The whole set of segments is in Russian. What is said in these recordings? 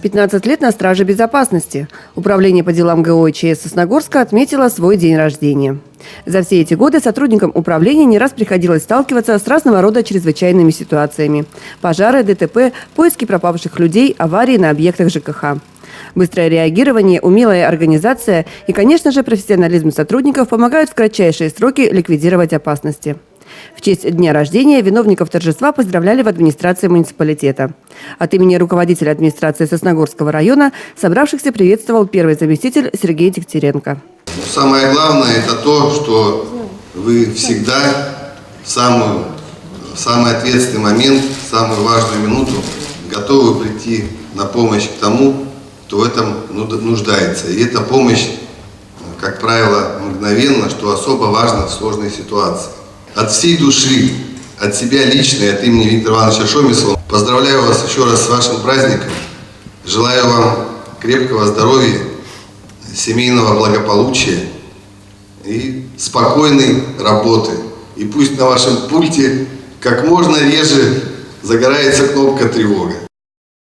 15 лет на страже безопасности. Управление по делам ГО и ЧС Сосногорска отметило свой день рождения. За все эти годы сотрудникам управления не раз приходилось сталкиваться с разного рода чрезвычайными ситуациями. Пожары, ДТП, поиски пропавших людей, аварии на объектах ЖКХ. Быстрое реагирование, умелая организация и, конечно же, профессионализм сотрудников помогают в кратчайшие сроки ликвидировать опасности. В честь дня рождения виновников торжества поздравляли в администрации муниципалитета. От имени руководителя администрации Сосногорского района собравшихся приветствовал первый заместитель Сергей Дегтяренко. Самое главное – это то, что вы всегда в самый ответственный момент, в самую важную минуту готовы прийти на помощь к тому, кто в этом нуждается. И эта помощь, как правило, мгновенно, что особо важно в сложной ситуации. От всей души, от себя лично и от имени Виктора Ивановича Шомислова поздравляю вас еще раз с вашим праздником. Желаю вам крепкого здоровья, семейного благополучия и спокойной работы. И пусть на вашем пульте как можно реже загорается кнопка «Тревога».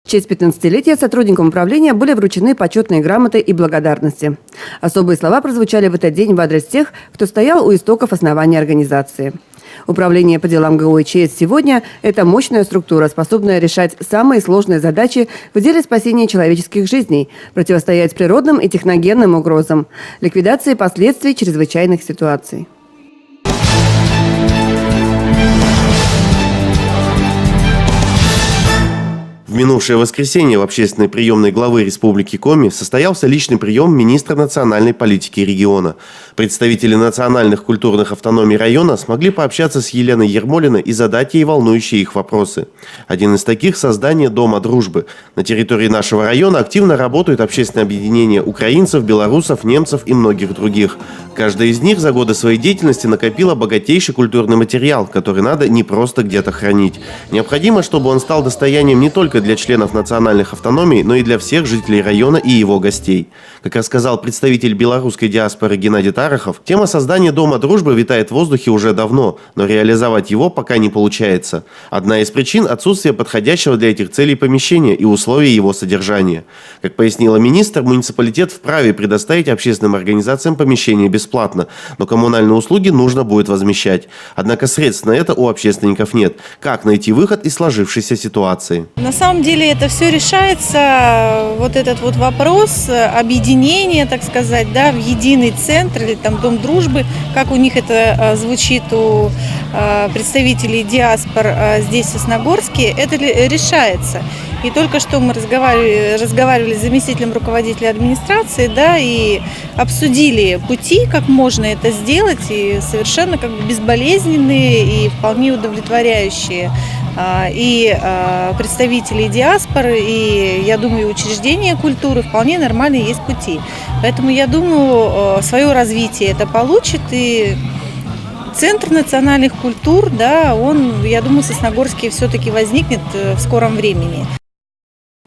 В честь 15-летия сотрудникам управления были вручены почетные грамоты и благодарности. Особые слова прозвучали в этот день в адрес тех, кто стоял у истоков основания организации. Управление по делам ГО и ЧС сегодня – это мощная структура, способная решать самые сложные задачи в деле спасения человеческих жизней, противостоять природным и техногенным угрозам, ликвидации последствий чрезвычайных ситуаций. В минувшее воскресенье в общественной приемной главы Республики Коми состоялся личный прием министра национальной политики региона. Представители национальных культурных автономий района смогли пообщаться с Еленой Ермолиной и задать ей волнующие их вопросы. Один из таких – создание Дома дружбы. На территории нашего района активно работают общественные объединения украинцев, белорусов, немцев и многих других. Каждая из них за годы своей деятельности накопила богатейший культурный материал, который надо не просто где-то хранить. Необходимо, чтобы он стал достоянием не только для членов национальных автономий, но и для всех жителей района и его гостей. Как рассказал представитель белорусской диаспоры Геннадий Тарахов, тема создания Дома дружбы витает в воздухе уже давно, но реализовать его пока не получается. Одна из причин – отсутствие подходящего для этих целей помещения и условий его содержания. Как пояснила министр, муниципалитет вправе предоставить общественным организациям помещение бесплатно, но коммунальные услуги нужно будет возмещать. Однако средств на это у общественников нет. Как найти выход из сложившейся ситуации? На самом деле это все решается, вот этот вот вопрос объединения, так сказать, да, в единый центр или там Дом дружбы, как у них это звучит у представителей диаспор здесь в Сосногорске, это решается. И только что мы разговаривали с заместителем руководителя администрации, да, и обсудили пути, как можно это сделать, и совершенно как бы безболезненные и вполне удовлетворяющие и представителей диаспоры, и, я думаю, учреждения культуры вполне нормальные есть пути. Поэтому, я думаю, свое развитие это получит, и Центр национальных культур, да, он, я думаю, в Сосногорске все-таки возникнет в скором времени.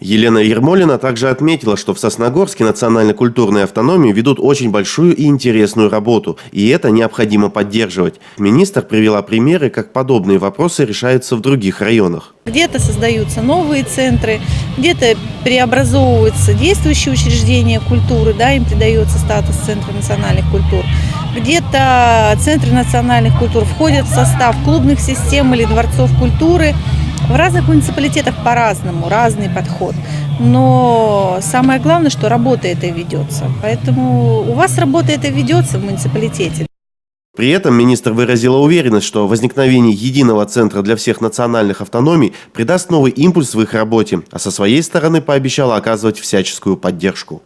Елена Ермолина также отметила, что в Сосногорске национально-культурные автономии ведут очень большую и интересную работу, и это необходимо поддерживать. Министр привела примеры, как подобные вопросы решаются в других районах. Где-то создаются новые центры, где-то преобразовываются действующие учреждения культуры, да, им придается статус Центра национальных культур. Где-то центры национальных культур входят в состав клубных систем или дворцов культуры. В разных муниципалитетах по-разному, разный подход. Но самое главное, что работа эта ведется. Поэтому у вас работа эта ведется в муниципалитете. При этом министр выразила уверенность, что возникновение единого центра для всех национальных автономий придаст новый импульс в их работе, а со своей стороны пообещала оказывать всяческую поддержку.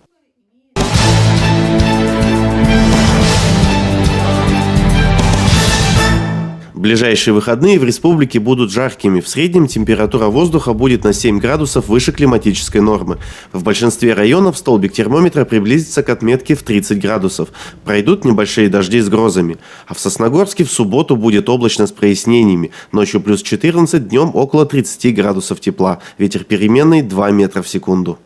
Ближайшие выходные в республике будут жаркими. В среднем температура воздуха будет на 7 градусов выше климатической нормы. В большинстве районов столбик термометра приблизится к отметке в 30 градусов. Пройдут небольшие дожди с грозами. А в Сосногорске в субботу будет облачно с прояснениями. Ночью плюс 14, днем около 30 градусов тепла. Ветер переменный 2 метра в секунду.